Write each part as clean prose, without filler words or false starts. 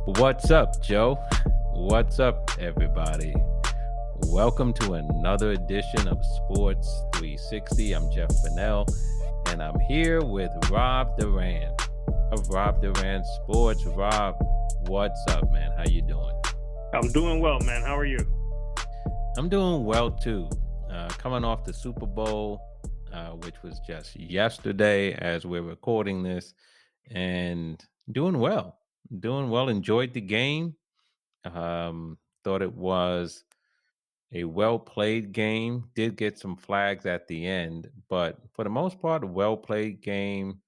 What's up, Joe? What's up, everybody? Welcome to another edition of Sports 360. I'm Jeff Fennell, and I'm here with Rob Duran of Rob Duran Sports. Rob, what's up, man? How you doing? I'm doing well, man. How are you? I'm doing well too. Coming off the Super Bowl, which was just yesterday as we're recording this, and doing well. Doing well. Enjoyed the game. Thought it was a well played game. Did get some flags at the end, but for the most part, a well played game.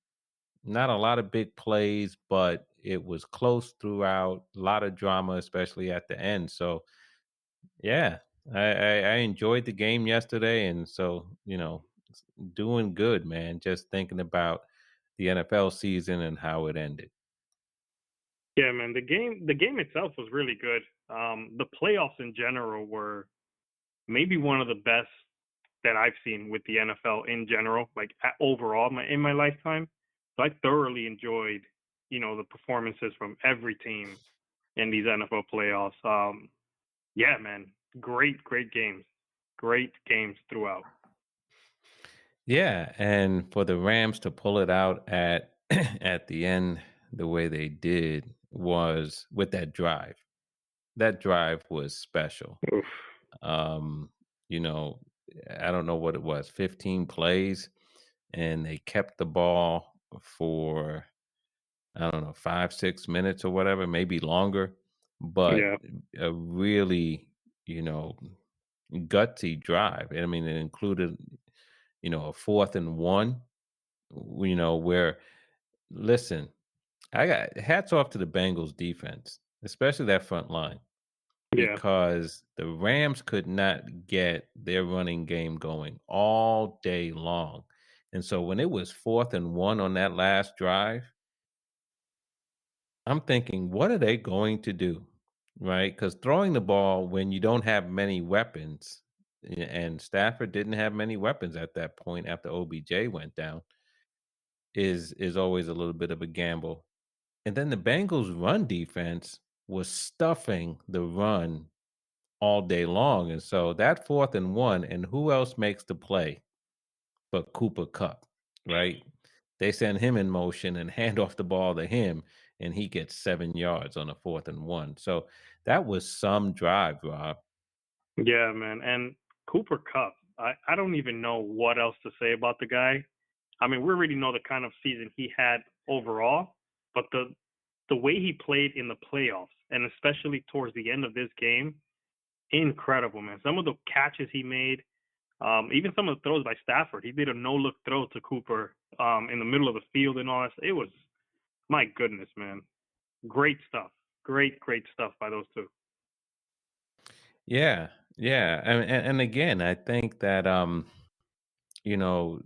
Not a lot of big plays, but it was close throughout. A lot of drama, especially at the end. So yeah, I enjoyed the game yesterday, and so doing good, man. Just thinking about the NFL season and how it ended. Yeah, man. The game itself was really good. The playoffs in general were maybe one of the best that I've seen with the NFL in general, like overall in my lifetime. So I thoroughly enjoyed, the performances from every team in these NFL playoffs. Yeah, man. Great games throughout. Yeah, and for the Rams to pull it out at at the end the way they did was with that drive. That drive was special. Oof. Um, you know, I don't know what it was, 15 plays, and they kept the ball for I don't know, 5, 6 minutes or whatever, maybe longer, but Yeah, a really, you know, gutsy drive. I mean, it included, a 4th and 1, where listen, I got hats off to the Bengals defense, especially that front line, yeah, because the Rams could not get their running game going all day long. And so when it was 4th and 1 on that last drive, I'm thinking, what are they going to do? Right? Because throwing the ball when you don't have many weapons, and Stafford didn't have many weapons at that point after OBJ went down, is always a little bit of a gamble. And then the Bengals run defense was stuffing the run all day long. And so that 4th and 1, and who else makes the play but Cooper Cup, right? They send him in motion and hand off the ball to him, and he gets 7 yards on a 4th and 1. So that was some drive, Rob. yeah, man. And Cooper Cup, I don't even know what else to say about the guy. I mean, we already know the kind of season he had overall, but the way he played in the playoffs, and especially towards the end of this game, incredible, man. Some of the catches he made, even some of the throws by Stafford. He did a no-look throw to Cooper in the middle of the field and all that. It was, my goodness, man. Great stuff. Great stuff by those two. Yeah, yeah, and again, I think that, you know,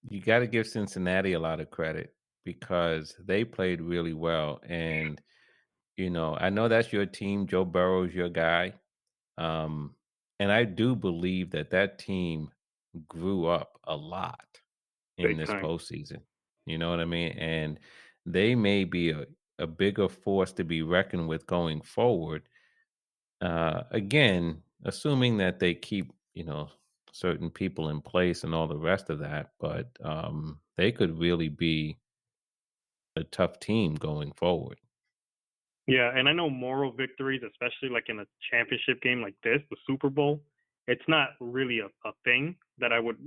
you gotta give Cincinnati a lot of credit because they played really well, and, I know that's your team, Joe Burrow's your guy, um, and I do believe that that team grew up a lot in Big this time. postseason. You know what I mean? And they may be a bigger force to be reckoned with going forward. Again, assuming that they keep, certain people in place and all the rest of that, but they could really be a tough team going forward. Yeah, and I know moral victories, especially like in a championship game like this, the Super Bowl, it's not really a thing that I would,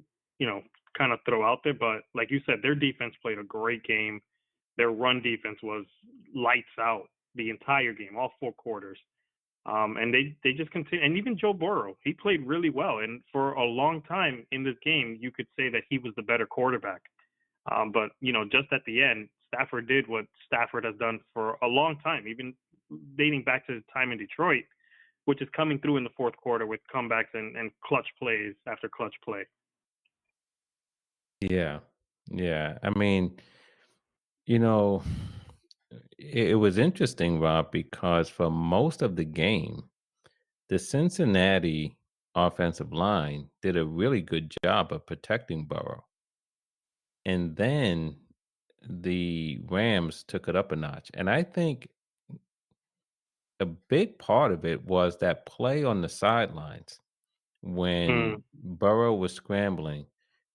you know, kind of throw out there. But like you said, their defense played a great game. Their run defense was lights out the entire game, all four quarters. And they just continue. And even Joe Burrow, he played really well. And for a long time in this game, you could say that he was the better quarterback. But just at the end, Stafford did what Stafford has done for a long time, even dating back to his time in Detroit, which is coming through in the fourth quarter with comebacks and clutch plays after clutch play. Yeah. Yeah. I mean, you know, it was interesting, Rob, because for most of the game, the Cincinnati offensive line did a really good job of protecting Burrow. And then the Rams took it up a notch. And I think a big part of it was that play on the sidelines Mm, when Burrow was scrambling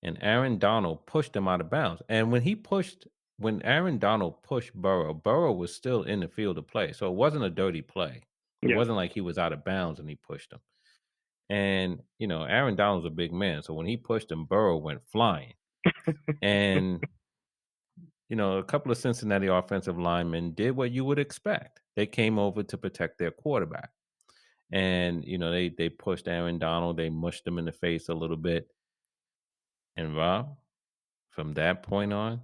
and Aaron Donald pushed him out of bounds. And when Aaron Donald pushed Burrow, Burrow was still in the field of play. So it wasn't a dirty play. It yes. wasn't like he was out of bounds and he pushed him. And, Aaron Donald's a big man. So when he pushed him, Burrow went flying. And, a couple of Cincinnati offensive linemen did what you would expect. They came over to protect their quarterback. And, they pushed Aaron Donald, they mushed him in the face a little bit. And Rob, from that point on,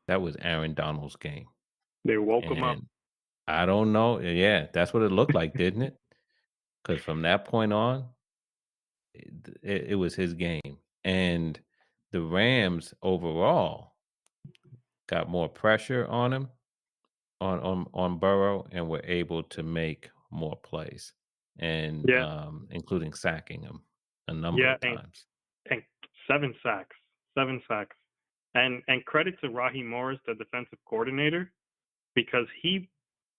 that was Aaron Donald's game. They woke him up. And I don't know. Yeah, that's what it looked like, didn't it? Because from that point on, it was his game. And the Rams overall got more pressure on him, on Burrow, and were able to make more plays, and Yeah, including sacking him a number yeah, of times. and 7 sacks, 7 sacks. And credit to Raheem Morris, the defensive coordinator, because he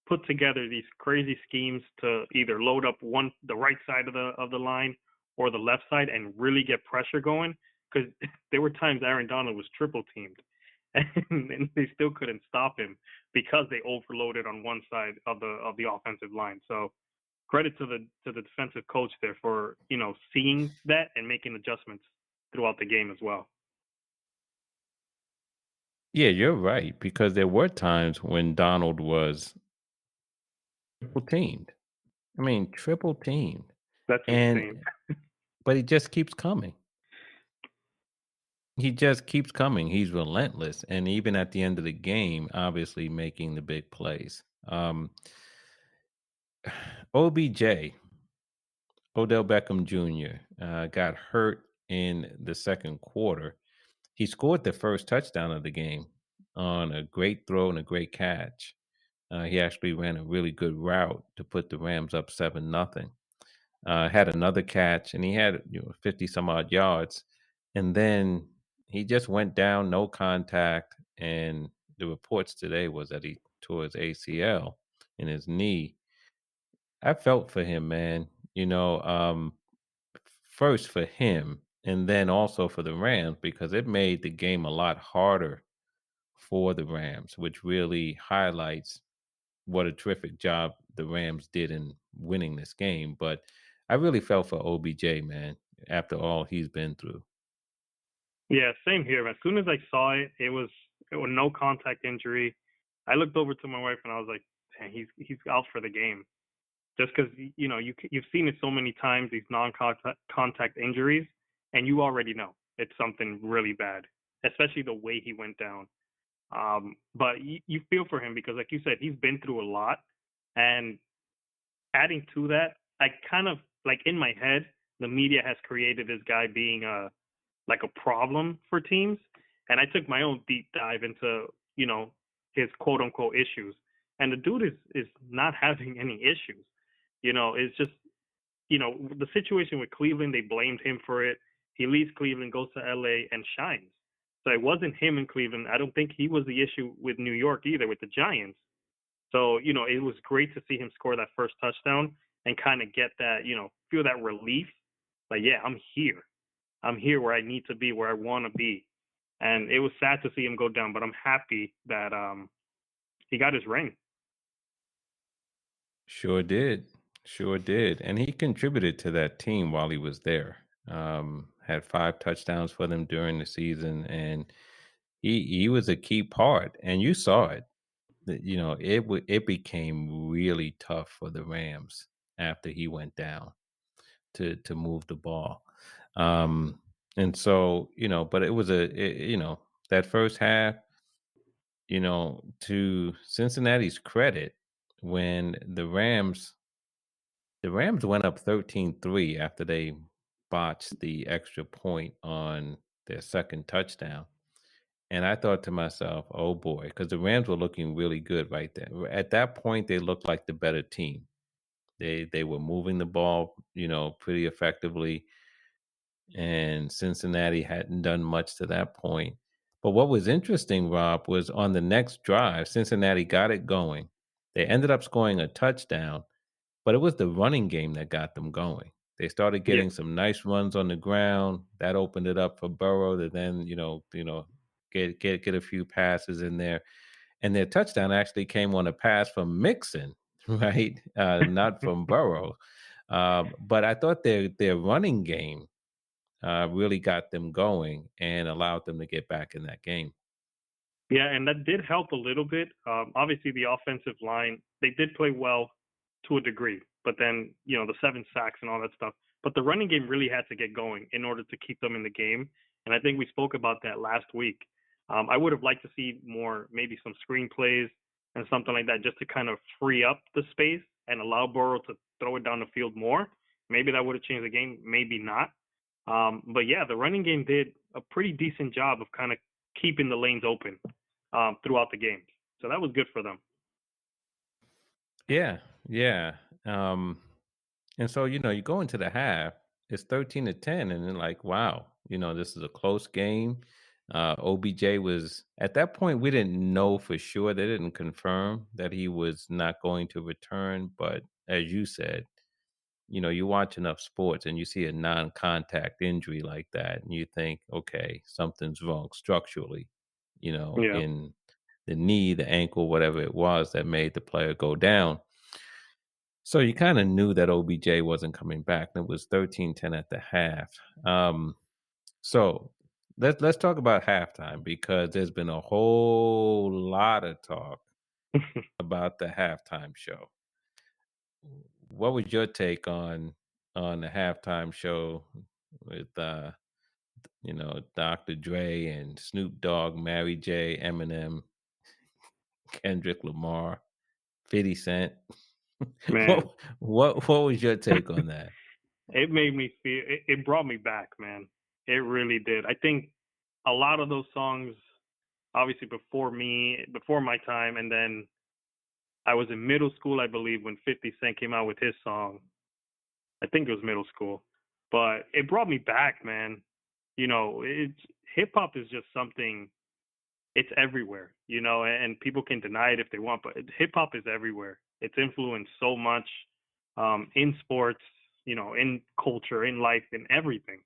put together these crazy schemes to either load up the right side of the line or the left side and really get pressure going. Because there were times Aaron Donald was triple teamed, and they still couldn't stop him because they overloaded on one side of the offensive line. So credit to the defensive coach there for seeing that and making adjustments throughout the game as well. Yeah, you're right, because there were times when Donald was triple teamed. I mean, triple teamed, That's and insane. but he just keeps coming. He just keeps coming. He's relentless, and even at the end of the game, obviously making the big plays. OBJ, Odell Beckham Jr., got hurt in the second quarter. He scored the first touchdown of the game on a great throw and a great catch. He actually ran a really good route to put the Rams up 7-0. Had another catch, and he had 50 some odd yards, and then he just went down, no contact, and the reports today was that he tore his ACL in his knee. I felt for him, man. First for him, and then also for the Rams, because it made the game a lot harder for the Rams, which really highlights what a terrific job the Rams did in winning this game. But I really felt for OBJ, man, after all he's been through. Yeah, same here. As soon as I saw it, it was no contact injury. I looked over to my wife and I was like, "Dang, he's out for the game." Just because you've seen it so many times, these non-contact injuries, and you already know it's something really bad, especially the way he went down. But you feel for him because, like you said, he's been through a lot, and adding to that, I kind of like in my head, the media has created this guy being a problem for teams. And I took my own deep dive into, his quote unquote issues. And the dude is not having any issues. It's just, the situation with Cleveland, they blamed him for it. He leaves Cleveland, goes to LA and shines. So it wasn't him in Cleveland. I don't think he was the issue with New York either, with the Giants. So, it was great to see him score that first touchdown and kind of get that, feel that relief. Like, yeah, I'm here. I'm here where I need to be, where I want to be. And it was sad to see him go down, but I'm happy that he got his ring. Sure did. Sure did. And he contributed to that team while he was there. Had 5 touchdowns for them during the season, and he was a key part. And you saw it. It became really tough for the Rams after he went down to move the ball. And so, but it was that first half, to Cincinnati's credit, when the Rams went up 13-3 after they botched the extra point on their second touchdown. And I thought to myself, "Oh boy," because the Rams were looking really good right there. At that point, they looked like the better team. They were moving the ball, pretty effectively, and Cincinnati hadn't done much to that point. But what was interesting, Rob, was on the next drive, Cincinnati got it going. They ended up scoring a touchdown, but it was the running game that got them going. They started Yeah. getting some nice runs on the ground. That opened it up for Burrow to then, get a few passes in there. And their touchdown actually came on a pass from Mixon, right? Not from Burrow. But I thought their running game really got them going and allowed them to get back in that game. Yeah, and that did help a little bit. Obviously, the offensive line, they did play well to a degree, but then, the 7 sacks and all that stuff. But the running game really had to get going in order to keep them in the game. And I think we spoke about that last week. I would have liked to see more, maybe some screenplays and something like that, just to kind of free up the space and allow Burrow to throw it down the field more. Maybe that would have changed the game, maybe not. But yeah, the running game did a pretty decent job of kind of keeping the lanes open throughout the game. So that was good for them. Yeah, yeah. And so, you go into the half, it's 13-10, and then like, wow, this is a close game. OBJ was at that point, we didn't know for sure. They didn't confirm that he was not going to return. But as you said, you watch enough sports and you see a non-contact injury like that, and you think, okay, something's wrong structurally, Yeah. in the knee, the ankle, whatever it was that made the player go down. So you kinda knew that OBJ wasn't coming back, and it was 13-10 at the half. So let's talk about halftime because there's been a whole lot of talk about the halftime show. What was your take on the halftime show with, Dr. Dre and Snoop Dogg, Mary J, Eminem, Kendrick Lamar, 50 Cent? Man, What was your take on that? it made me feel, it brought me back, man. It really did. I think a lot of those songs, obviously before my time, and then I was in middle school, I believe, when 50 Cent came out with his song. I think it was middle school, but it brought me back, man. It's hip hop is just something. It's everywhere, and people can deny it if they want, but hip hop is everywhere. It's influenced so much in sports, in culture, in life, in everything.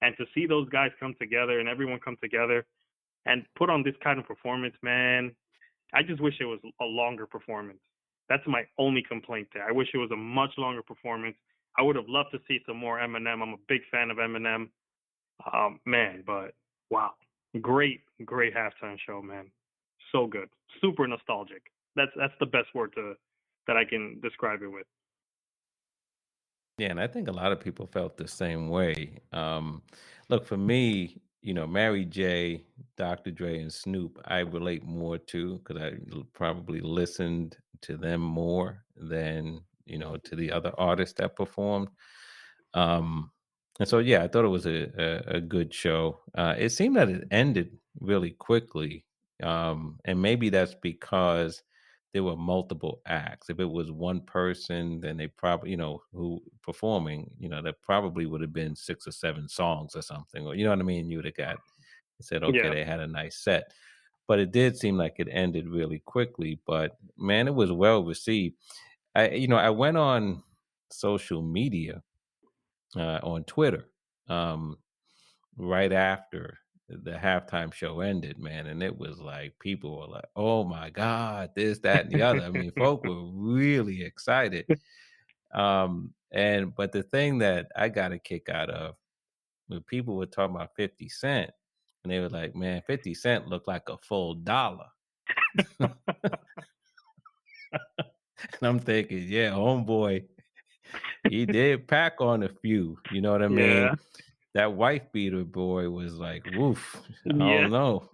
And to see those guys come together and everyone come together and put on this kind of performance, man, I just wish it was a longer performance. That's my only complaint there. I wish it was a much longer performance. I would have loved to see some more Eminem. I'm a big fan of Eminem. Man, but wow, great halftime show, man. So good, super nostalgic. That's the best word to that I can describe it with. Yeah, and I think a lot of people felt the same way. Look, for me, Mary J, Dr. Dre, and Snoop, I relate more to because probably listened to them more than to the other artists that performed. Um, and so, yeah, I thought it was a good show. It seemed that it ended really quickly, and maybe that's because there were multiple acts. If it was one person, then they probably, who performing, that probably would have been 6 or 7 songs or something, or you know what I mean. You would have got said, okay, Yeah, they had a nice set, but it did seem like it ended really quickly. But man, it was well received. I went on social media on Twitter right after the halftime show ended, man, and it was like people were like, "Oh my god, this, that, and the other." I mean, folk were really excited. And but the thing that I got a kick out of when people were talking about 50 Cent, and they were like, "Man, 50 Cent looked like a full dollar." And I'm thinking, yeah, homeboy, he did pack on a few. You know what I mean? yeah, That wife beater boy was like, woof. I yeah, don't know.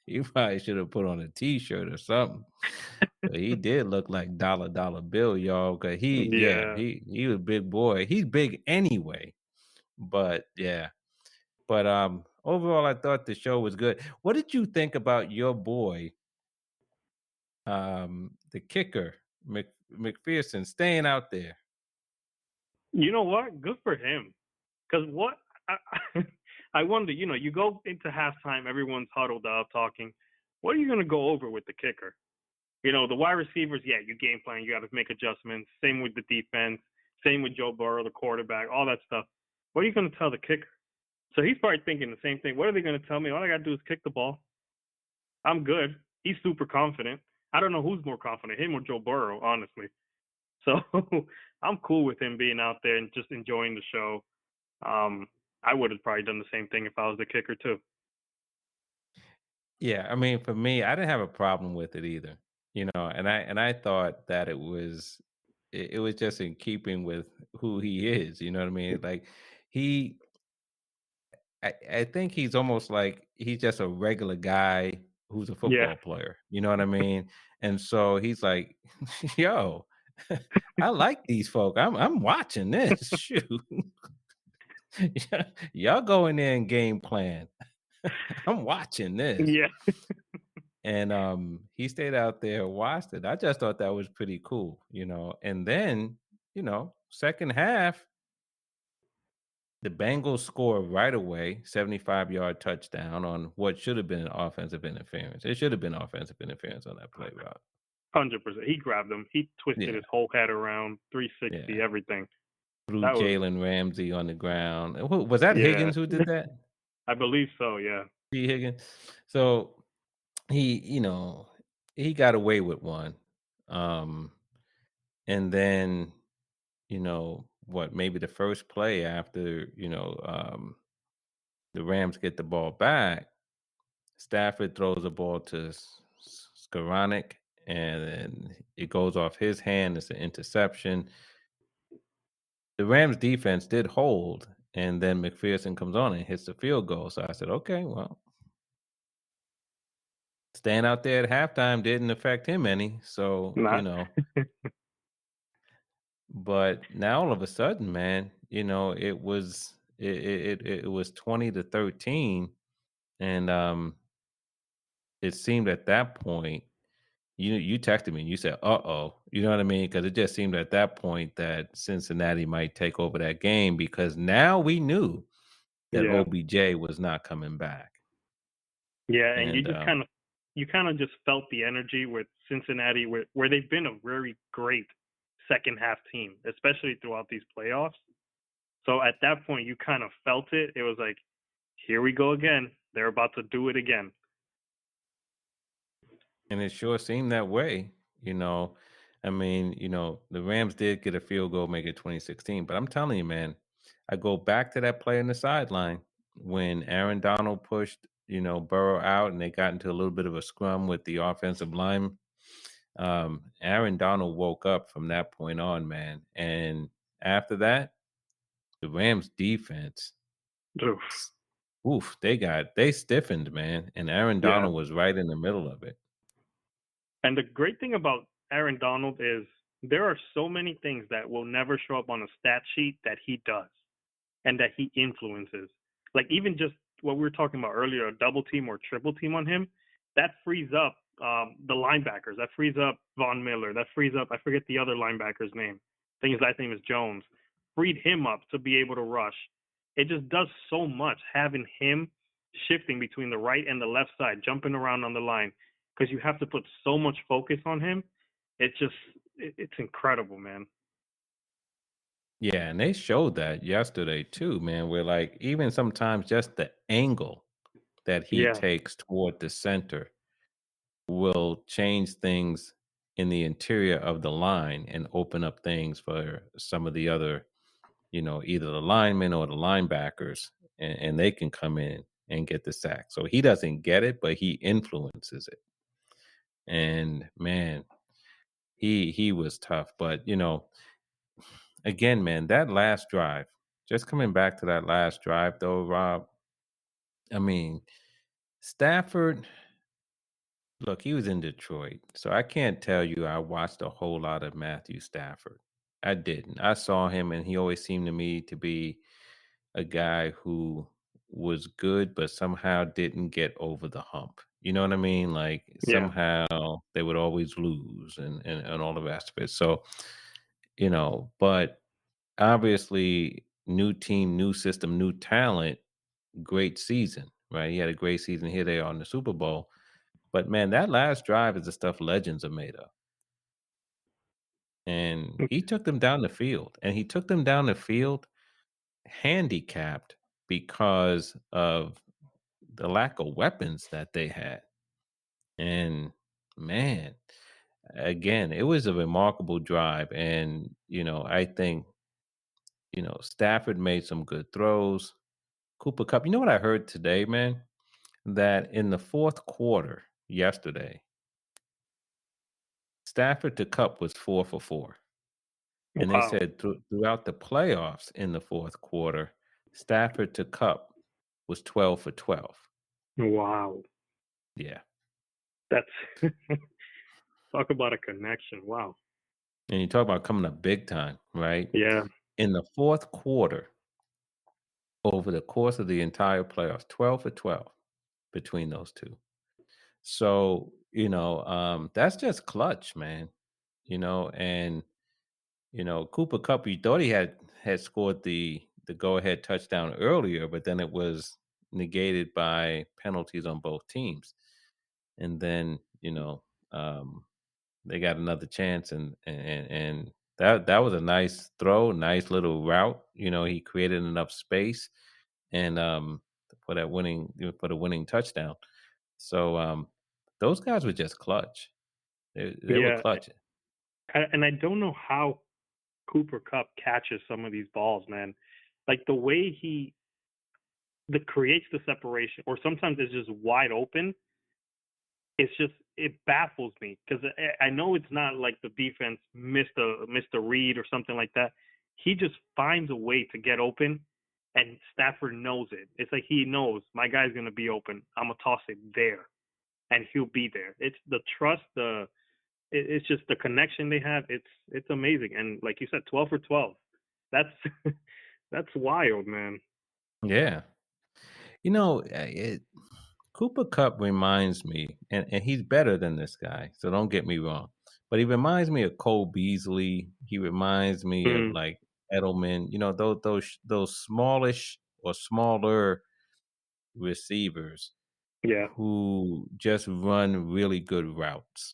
He probably should have put on a T-shirt or something. But he did look like dollar bill, y'all. Cause yeah, yeah. he was a big boy. He's big anyway. But yeah. But overall, I thought the show was good. What did you think about your boy, the kicker, McPherson, staying out there? You know what? Good for him. Because what I, I wonder, you go into halftime, everyone's huddled up talking. What are you going to go over with the kicker? The wide receivers, yeah, you game plan, you got to make adjustments. Same with the defense, same with Joe Burrow, the quarterback, all that stuff. What are you going to tell the kicker? So he's probably thinking the same thing. What are they going to tell me? All I got to do is kick the ball. I'm good. He's super confident. I don't know who's more confident, him or Joe Burrow, honestly. So I'm cool with him being out there and just enjoying the show. I would have probably done the same thing if I was the kicker too. Yeah, I mean, for me, I didn't have a problem with it either, and I thought that it was just in keeping with who he is, you know what I mean? Like he I think he's almost like he's just a regular guy who's a Yeah, football player, you know what I mean? And so he's like, "Yo, I like these folk. I'm watching this. Shoot. Y'all go in there and game plan. I'm watching this." yeah, And he stayed out there, watched it. I just thought that was pretty cool, And then, second half, the Bengals score right away, 75-yard touchdown on what should have been offensive interference. It should have been offensive interference on that play route. 100%. He grabbed him. He twisted Yeah, his whole head around, 360, yeah. everything. Threw That was, Jalen Ramsey on the ground. Was that yeah, Higgins who did that? I believe so. Yeah, T. Higgins. So he, he got away with one. Um, and then, what, maybe the first play after, the Rams get the ball back, Stafford throws the ball to Skoranek, and then it goes off his hand. It's an interception. The Rams defense did hold, and then McPherson comes on and hits the field goal. So I said, okay, well, staying out there at halftime didn't affect him any. So, not. but now all of a sudden, man, it was 20-13, and it seemed at that point, you texted me and you said, "Uh-oh," you know what I mean? Because it just seemed at that point that Cincinnati might take over that game because now we knew that Yeah, OBJ was not coming back, yeah, and and you kind of just felt the energy with Cincinnati, where they've been a very great second half team, especially throughout these playoffs. So at that point, you kind of felt it. It was like, here we go again. They're about to do it again. it sure seemed that way. I mean, the Rams did get a field goal, make it 2016. But I'm telling you, man, I go back to that play on the sideline when Aaron Donald pushed, Burrow out and they got into a little bit of a scrum with the offensive line. Aaron Donald woke up from that point on, man. And after that, the Rams defense, Oof. s- oof, they stiffened, man. And Aaron Yeah, Donald was right in the middle of it. and the great thing about Aaron Donald is there are so many things that will never show up on a stat sheet that he does and that he influences. Like even just what we were talking about earlier, a double team or triple team on him, that frees up the linebackers. That frees up Von Miller. That frees up, I forget the other linebacker's name. I think his last name is Jones. Freed him up to be able to rush. It just does so much having him shifting between the right and the left side, jumping around on the line, because you have to put so much focus on him. It just, it's incredible, man. Yeah, and they showed that yesterday too, man. Where like even sometimes just the angle that he Yeah, takes toward the center will change things in the interior of the line and open up things for some of the other, either the linemen or the linebackers, and they can come in and get the sack. So he doesn't get it, but he influences it. And man, he was tough. But again, man, that last drive, just coming back to that last drive though, Rob, I mean, Stafford, look, he was in Detroit. So I can't tell you I watched a whole lot of Matthew Stafford. I didn't. I saw him and he always seemed to me to be a guy who was good, but somehow didn't get over the hump. You know what I mean? Like yeah, somehow they would always lose and all the rest of it. So, but obviously, new team, new system, new talent, great season, right? He had a great season. Here they are in the Super Bowl. But man, that last drive is the stuff legends are made of. And he took them down the field, and he took them down the field handicapped because of the lack of weapons that they had. And man, again, it was a remarkable drive. And, I think, Stafford made some good throws. Cooper Cup, you know what I heard today, man? That in the fourth quarter yesterday, Stafford to Cup was 4 for 4. And they Wow. said throughout the playoffs in the fourth quarter, Stafford to Cup was 12 for 12. Wow. Yeah. That's talk about a connection. Wow. And you talk about coming up big time, right? Yeah. In the fourth quarter, over the course of the entire playoffs, 12 for 12 between those two. So, that's just clutch, man. And Cooper Cup, you thought he had scored the go ahead touchdown earlier, but then it was negated by penalties on both teams. And then, um, they got another chance, and that was a nice throw, nice little route. He created enough space and for that for the winning touchdown. So those guys were just clutch. They were Yeah. clutch. And I don't know how Cooper Cup catches some of these balls, man. Like the way he creates the separation, or sometimes it's just wide open. It baffles me because I know it's not like the defense missed a read or something like that. He just finds a way to get open, and Stafford knows it. It's like he knows my guy's gonna be open. I'm gonna toss it there, and he'll be there. It's the trust, it's just the connection they have. It's amazing. And like you said, 12 for 12. That's that's wild, man. Yeah. Cooper Cup reminds me, and he's better than this guy, so don't get me wrong. But he reminds me of Cole Beasley. He reminds me of Mm, like Edelman. Those smallish or smaller receivers yeah, who just run really good routes.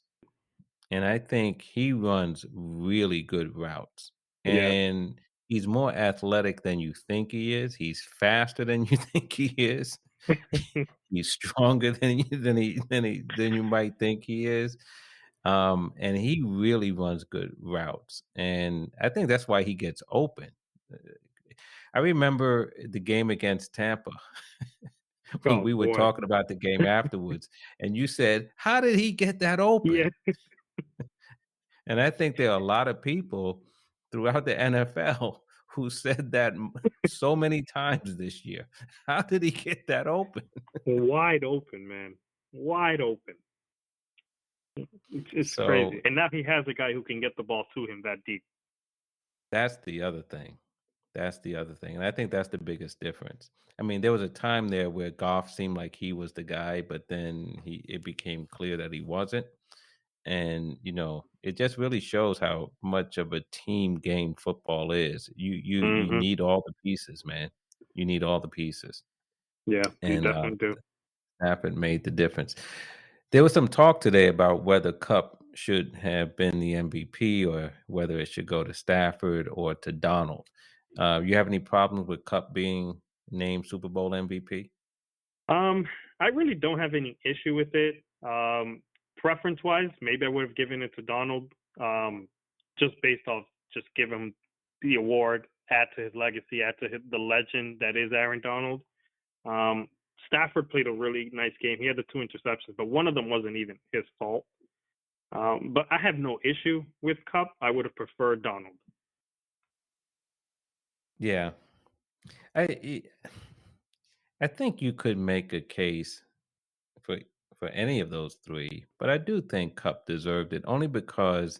And I think he runs really good routes. yeah. And he's more athletic than you think he is. He's faster than you think he is. He's stronger than you might think he is. And he really runs good routes. And I think that's why he gets open. Uh, I remember the game against Tampa when Oh we were boy. talking about the game afterwards, and you said, "How did he get that Yeah. open?" And I think there are a lot of people throughout the NFL who said that so many times this year. How did he get that open? Wide open, man. Wide open. It's crazy. So And now he has a guy who can get the ball to him that deep. that's the other thing. That's the other thing. And I think that's the biggest difference. I mean, there was a time there where Goff seemed like he was the guy, but then it became clear that he wasn't. And it just really shows how much of a team game football is. You Hmm. need all the pieces, man. You need all the pieces. Yeah, you And definitely do. Stafford made the difference. There was some talk today about whether Cup should have been the MVP or whether it should go to Stafford or to Donald. You have any problems with Cup being named Super Bowl MVP? Um, I really don't have any issue with it. Preference wise, maybe I would have given it to Donald. Just based off just give him the award, add to his legacy, add to the legend that is Aaron Donald. Um, Stafford played a really nice game. He had the two interceptions, but one of them wasn't even his fault. But I have no issue with Cup. I would have preferred Donald. Yeah, I I think you could make a case for any of those three, but I do think Cup deserved it only because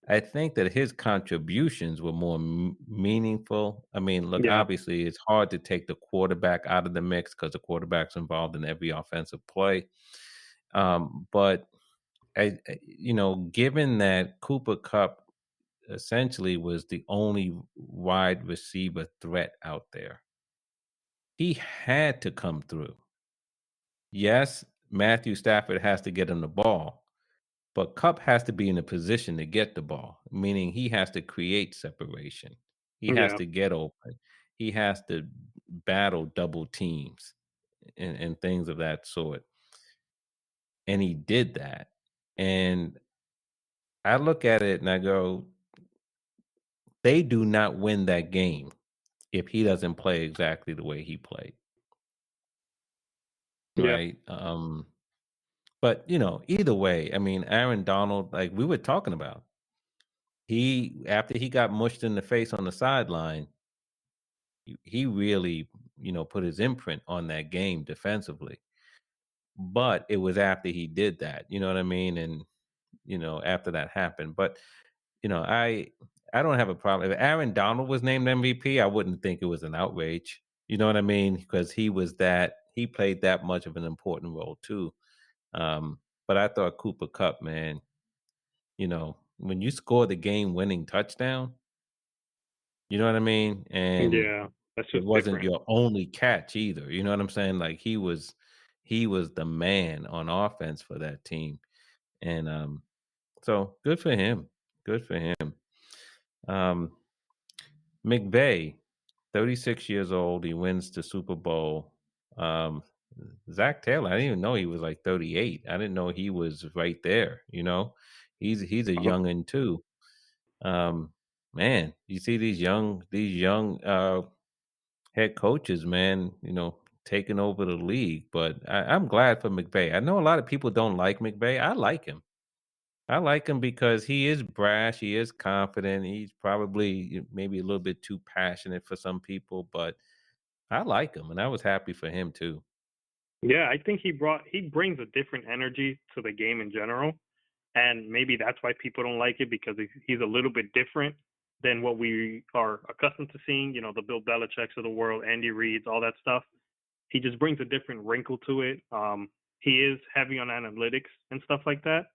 I think that his contributions were more meaningful. I mean, look, Yeah. obviously, it's hard to take the quarterback out of the mix because the quarterback's involved in every offensive play. But given that Cooper Cup essentially was the only wide receiver threat out there, he had to come through. Yes, Matthew Stafford has to get him the ball, but Cup has to be in a position to get the ball, meaning he has to create separation. He has Yeah, to get open. He has to battle double teams and things of that sort. And he did that. And I look at it and I go, they do not win that game if he doesn't play exactly the way he played, yeah, right? But either way, I mean, Aaron Donald, like we were talking about, he after he got mushed in the face on the sideline, he really, put his imprint on that game defensively. But it was after he did that, you know what I mean? And after that happened. But I don't have a problem. If Aaron Donald was named MVP, I wouldn't think it was an outrage. You know what I mean? Because he played that much of an important role too. But I thought Cooper Cup, man, when you score the game winning touchdown, you know what I mean? And yeah. That's it just wasn't different. your only catch either. You know what I'm saying? Like he was the man on offense for that team. And so good for him. Good for him. Um McVay, 36 years old, he wins the Super Bowl. Um, Zach Taylor, I didn't even know he was like 38. I didn't know he was right there, you know? He's a Uh-huh. youngin' too. Man, you see these young head coaches, man, taking over the league. But I'm glad for McVay. I know a lot of people don't like McVay. I like him. I like him because he is brash, he is confident, he's probably maybe a little bit too passionate for some people, but I like him, and I was happy for him too. Yeah, I think he brings a different energy to the game in general, and maybe that's why people don't like it because he's a little bit different than what we are accustomed to seeing. You know, the Bill Belichick's of the world, Andy Reid's, all that stuff. He just brings a different wrinkle to it. He is heavy on analytics and stuff like that,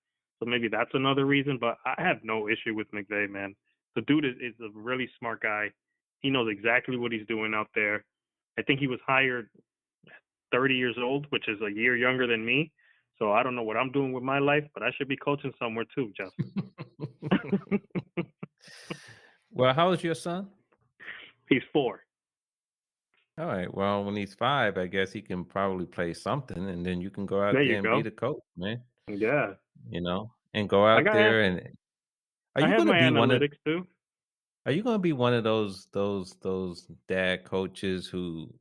so maybe that's another reason. But I have no issue with McVay, man. The dude is a really smart guy. He knows exactly what he's doing out there. I think he was hired 30 years old, which is a year younger than me. So I don't know what I'm doing with my life, but I should be coaching somewhere too, Jeff. Well, how is your son? He's 4. All right, well, when he's 5, I guess he can probably play something, and then you can go There out there you and be go. the coach, man, Yeah. and go I out got there and are I you have gonna my be one of analytics too. are you gonna be one of those dad coaches who,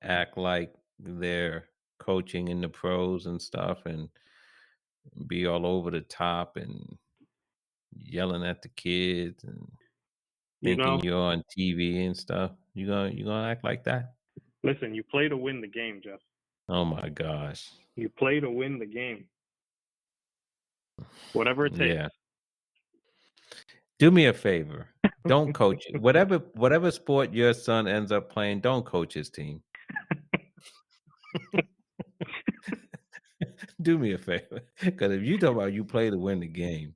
act like they're coaching in the pros and stuff and be all over the top and yelling at the kids and You thinking know, you're on TV and stuff? You gonna act like that? listen, you play to win the game, Jeff. Oh my gosh. You play to win the game. Whatever it takes. Yeah. Do me a favor. Don't coach it. Whatever sport your son ends up playing, don't coach his team. Do me a favor. Because if you talk about you play to win the game,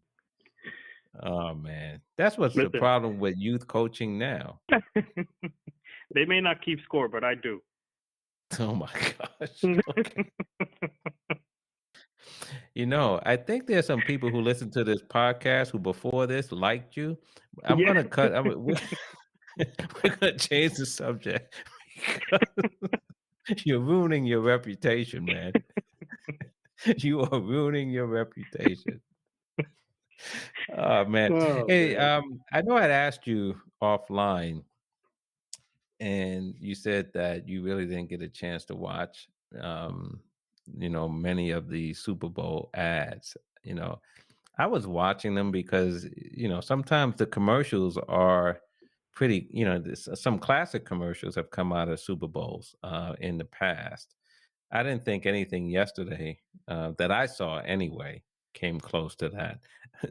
oh man. That's what's the Listen. problem with youth coaching now. They may not keep score, but I do. Oh my gosh. Okay. I think there's some people who listen to this podcast who before this liked you. I'm Yeah. gonna cut. We're gonna change the subject because you're ruining your reputation, man. You are ruining your reputation. Oh man. Oh Hey, man. I know I'd asked you offline, and you said that you really didn't get a chance to watch, many of the Super Bowl ads. You know, I was watching them because, sometimes the commercials are pretty, some classic commercials have come out of Super Bowls in the past. I didn't think anything yesterday that I saw anyway came close to that.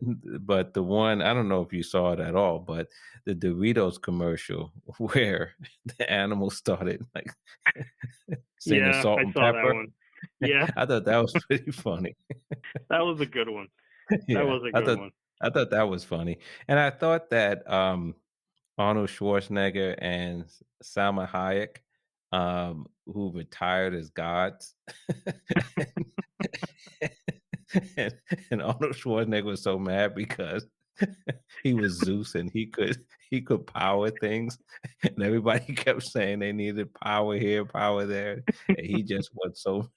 But the one, I don't know if you saw it at all, but the Doritos commercial where the animal started like singing Yeah, salt I and saw that pepper. one. Yeah, I thought that was pretty funny. that was a good one. That Yeah, was a I good thought one. I thought that was funny, and I thought that Arnold Schwarzenegger and Salma Hayek. who retired as gods. and, and Arnold Schwarzenegger was so mad because he was Zeus and he could power things, and everybody kept saying they needed power here, power there, and he just was so.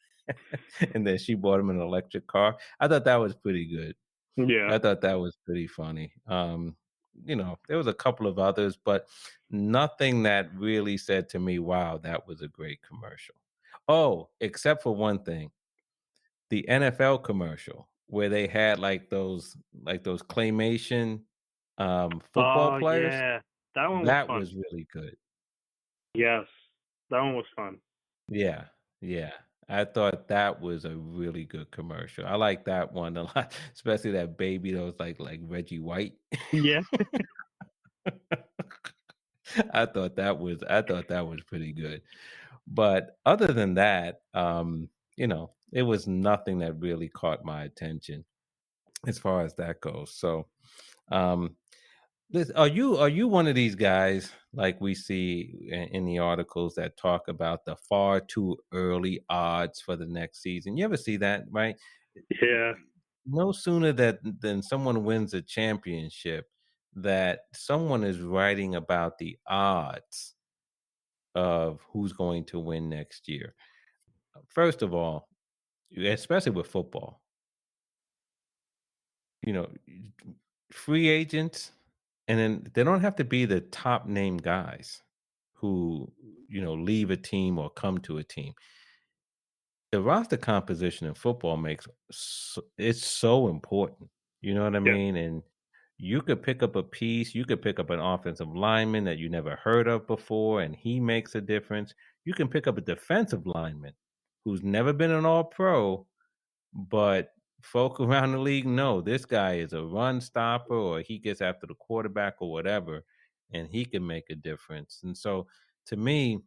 And then she bought him an electric car. I thought that was pretty good. Yeah. I thought that was pretty funny. There was a couple of others, but nothing that really said to me, "Wow, that was a great commercial." Oh, except for one thing, the NFL commercial where they had like those claymation football Oh players. yeah, that one was That fun. was really good. Yes, that one was fun. Yeah, yeah. I thought that was a really good commercial. I like that one a lot, especially that baby that was like Reggie White. Yeah, I thought that was pretty good. But other than that, it was nothing that really caught my attention as far as that goes. So, um, are you one of these guys like we see in the articles that talk about the far too early odds for the next season? You ever see that, right? yeah, No sooner than someone wins a championship that someone is writing about the odds of who's going to win next year. First of all, especially with football, you know, free agents, and then they don't have to be the top name guys who, leave a team or come to a team. The roster composition in football it's so important. You know what I yeah, mean? And you could pick up a piece, you could pick up an offensive lineman that you never heard of before, and he makes a difference. You can pick up a defensive lineman who's never been an all pro, but folk around the league know this guy is a run stopper or he gets after the quarterback or whatever, and he can make a difference. And so to me,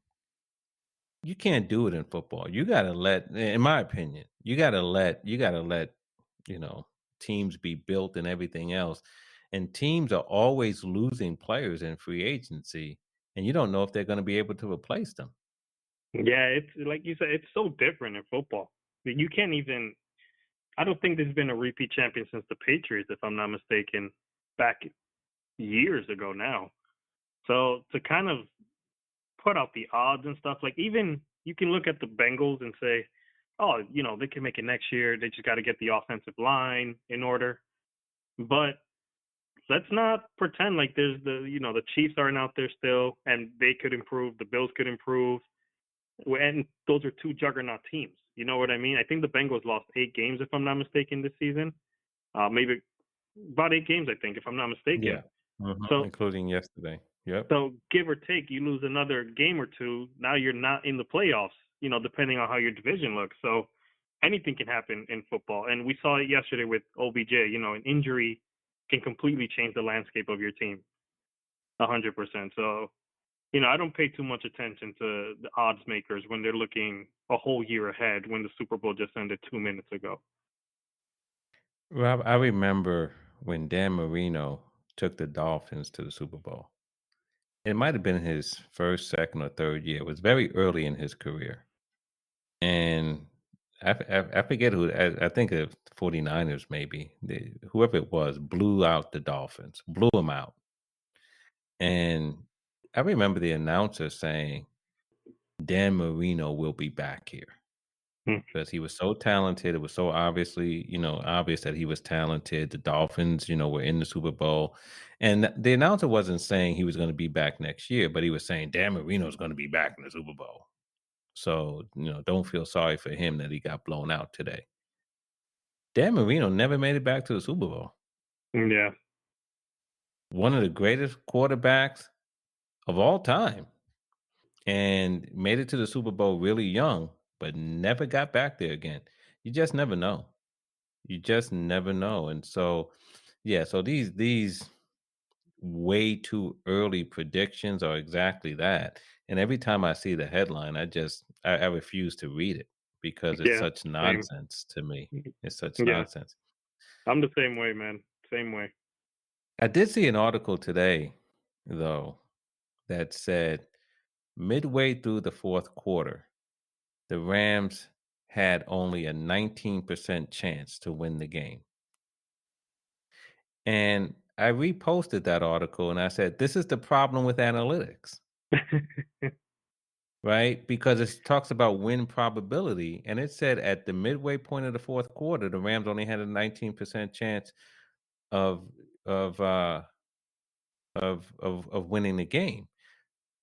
you can't do it in football. You gotta let in my opinion, you gotta let, you know, teams be built and everything else. And teams are always losing players in free agency, and you don't know if they're gonna be able to replace them. yeah. It's like you said, it's so different in football. You can't even. I don't think there's been a repeat champion since the Patriots, if I'm not mistaken, back years ago now. So to kind of put out the odds and stuff, like even you can look at the Bengals and say, oh, they can make it next year. They just got to get the offensive line in order. But let's not pretend like there's the Chiefs aren't out there still, and they could improve. The Bills could improve, and those are two juggernaut teams. You know what I mean? I think the Bengals lost 8 games, if I'm not mistaken, this season. Maybe about 8 games, I think, if I'm not mistaken. Yeah. Mhm, So including yesterday. Yep. so give or take, you lose another game or two. Now you're not in the playoffs. Depending on how your division looks. So anything can happen in football, and we saw it yesterday with OBJ. An injury can completely change the landscape of your team. 100%. So, I don't pay too much attention to the odds makers when they're looking a whole year ahead when the Super Bowl just ended 2 minutes ago. Rob, I remember when Dan Marino took the Dolphins to the Super Bowl. It might have been his first, second, or third year. It was very early in his career. And I forget who, I think the 49ers maybe, whoever it was, blew out the Dolphins, blew them out. And I remember the announcer saying, Dan Marino will be back here. Hmm. Because he was so talented. It was so obvious that he was talented. The Dolphins, were in the Super Bowl. And the announcer wasn't saying he was going to be back next year, but he was saying Dan Marino's going to be back in the Super Bowl. So, don't feel sorry for him that he got blown out today. Dan Marino never made it back to the Super Bowl. Yeah. One of the greatest quarterbacks of all time, and made it to the Super Bowl really young, but never got back there again. You just never know. You just never know. And so, yeah, so these way too early predictions are exactly that. And every time I see the headline, I refuse to read it because it's Yeah. such Same. nonsense to me. It's such Yeah. nonsense. I'm the same way, man. Same way. I did see an article today, though, that said Midway through the fourth quarter, the Rams had only a 19% chance to win the game. And I reposted that article and I said, this is the problem with analytics, right? Because it talks about win probability. And it said at the midway point of the fourth quarter, the Rams only had a 19% chance of of uh of winning the game.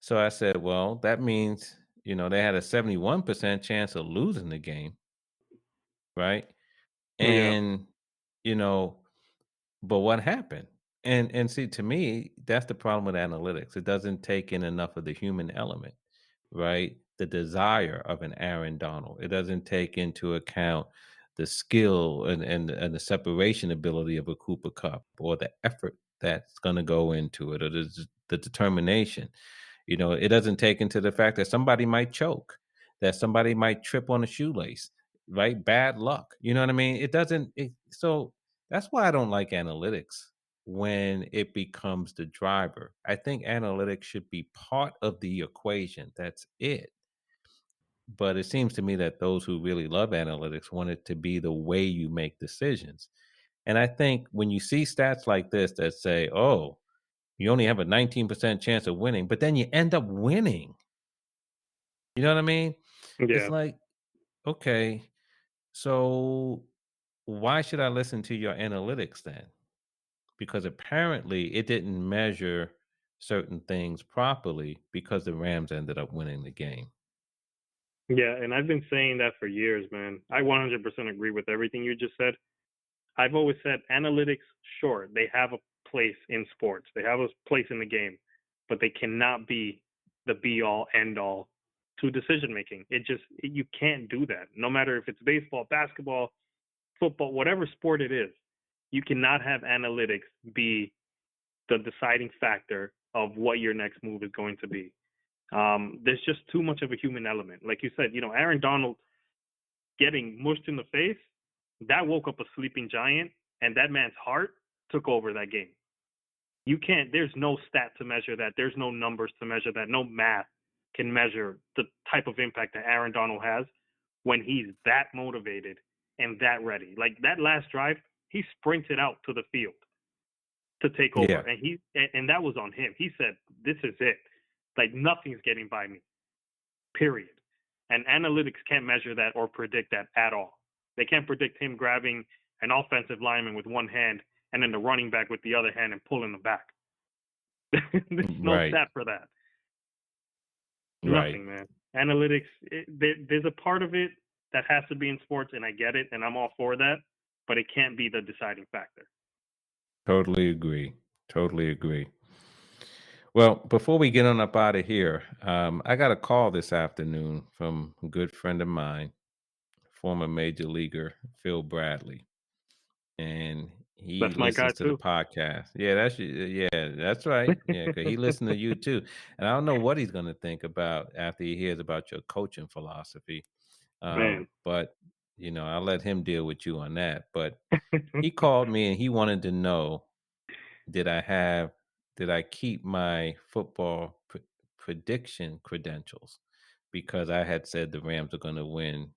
So I said, well, that means, they had a 71% chance of losing the game, right? Yeah, And, you know, but what happened? And see, to me, that's the problem with analytics. It doesn't take in enough of the human element, right? The desire of an Aaron Donald. It doesn't take into account the skill and the separation ability of a Cooper Cup or the effort that's going to go into it or the determination. It doesn't take into the fact that somebody might choke, that somebody might trip on a shoelace, right? Bad luck. You know what I mean? It doesn't. So that's why I don't like analytics when it becomes the driver. I think analytics should be part of the equation. That's it. But it seems to me that those who really love analytics want it to be the way you make decisions. And I think when you see stats like this that say, oh, you only have a 19% chance of winning, but then you end up winning. You know what I mean? It's yeah, like, okay, so why should I listen to your analytics then? Because apparently it didn't measure certain things properly because the Rams ended up winning the game. yeah. And I've been saying that for years, man. I 100% agree with everything you just said. I've always said analytics, sure, they have a place in sports, they have a place in the game, but they cannot be the be all end all to decision making. You can't do that. No matter if it's baseball, basketball, football, whatever sport it is, you cannot have analytics be the deciding factor of what your next move is going to be. There's just too much of a human element. Like you said, Aaron Donald getting mushed in the face, that woke up a sleeping giant, and that man's heart took over that game. You can't, there's no stat to measure that. There's no numbers to measure that. No math can measure the type of impact that Aaron Donald has when he's that motivated and that ready. Like that last drive, he sprinted out to the field to take over, Yeah, and that was on him. He said, "This is it. Like nothing's getting by me. Period." And analytics can't measure that or predict that at all. They can't predict him grabbing an offensive lineman with one hand and then the running back with the other hand and pulling them back. There's no right, stat for that. right. Nothing, man. Analytics, there's a part of it that has to be in sports, and I get it, and I'm all for that, but it can't be the deciding factor. Totally agree. Totally agree. Well, before we get on up out of here, I got a call this afternoon from a good friend of mine, former major leaguer Phil Bradley, and he That's my guy listens to the too. podcast. Yeah, that's right. Yeah, because he listens to you too. And I don't know what he's going to think about after he hears about your coaching philosophy. Man. But I'll let him deal with you on that. But he called me and he wanted to know, did I have did I keep my football prediction credentials, because I had said the Rams are going to win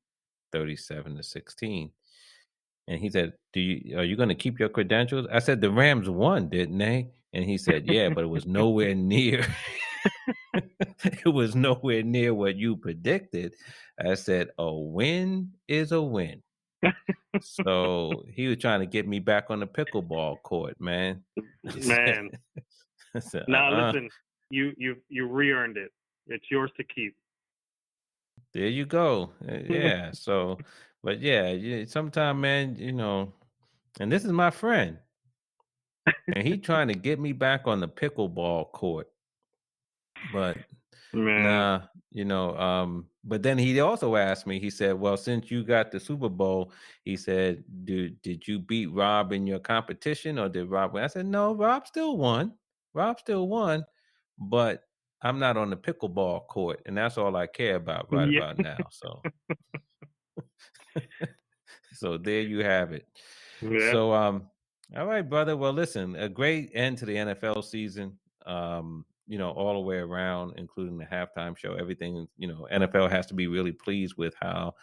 37-16. And he said, are you going to keep your credentials? I said, the Rams won, didn't they? And he said, yeah, but it was nowhere near. It was nowhere near what you predicted. I said, a win is a win. So he was trying to get me back on the pickleball court, man. I said, Man. I said, Now listen, you re-earned it. It's yours to keep. there you go. Yeah. So, but yeah, sometime, man, and this is my friend, and he trying to get me back on the pickleball court, but Man. nah, but then he also asked me, he said, well, since you got the Super Bowl, he said, did you beat Rob in your competition or did Rob win? I said, no, Rob still won. Rob still won, but I'm not on the pickleball court, and that's all I care about right Yeah. about now. So so there you have it. Yeah. So all right, brother. Well, listen, a great end to the NFL season. all the way around, including the halftime show. Everything, NFL has to be really pleased with how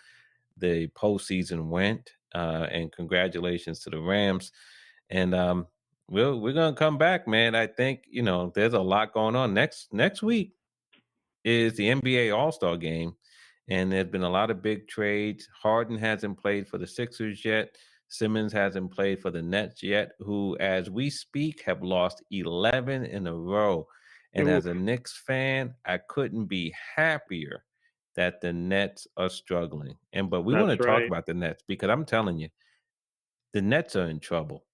the postseason went. And congratulations to the Rams. And we're gonna come back, man. I think there's a lot going on next week is the NBA All-Star game, and there's been a lot of big trades. Harden hasn't played for the Sixers yet. Simmons hasn't played for the Nets yet, who, as we speak, have lost 11 in a row. And Oof, as a Knicks fan, I couldn't be happier that the Nets are struggling. But we want that's to talk right. about the Nets because I'm telling you, the Nets are in trouble.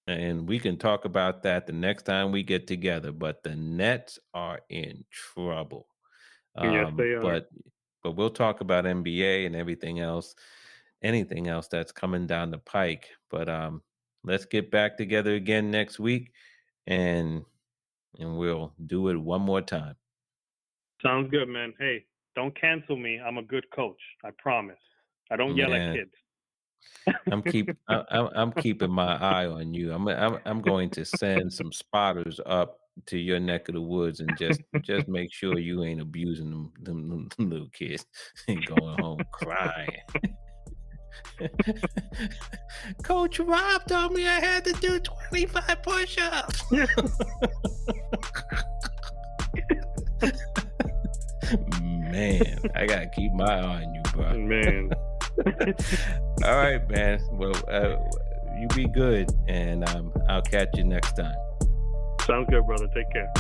And we can talk about that the next time we get together. But the Nets are in trouble. Yes, Um, they are. but but we'll talk about NBA and anything else that's coming down the pike. But let's get back together again next week, and we'll do it one more time. Sounds good, man. Hey, don't cancel me. I'm a good coach. I promise. I don't yell at Man, kids. I'm keeping my eye on you. I'm going to send some spotters up to your neck of the woods and just make sure you ain't abusing them little kids and going home crying. Coach Rob told me I had to do 25 push-ups. Man, I gotta keep my eye on you, bro. Man. All right, man. Well, you be good, and I'll catch you next time. Sounds good, brother. Take care.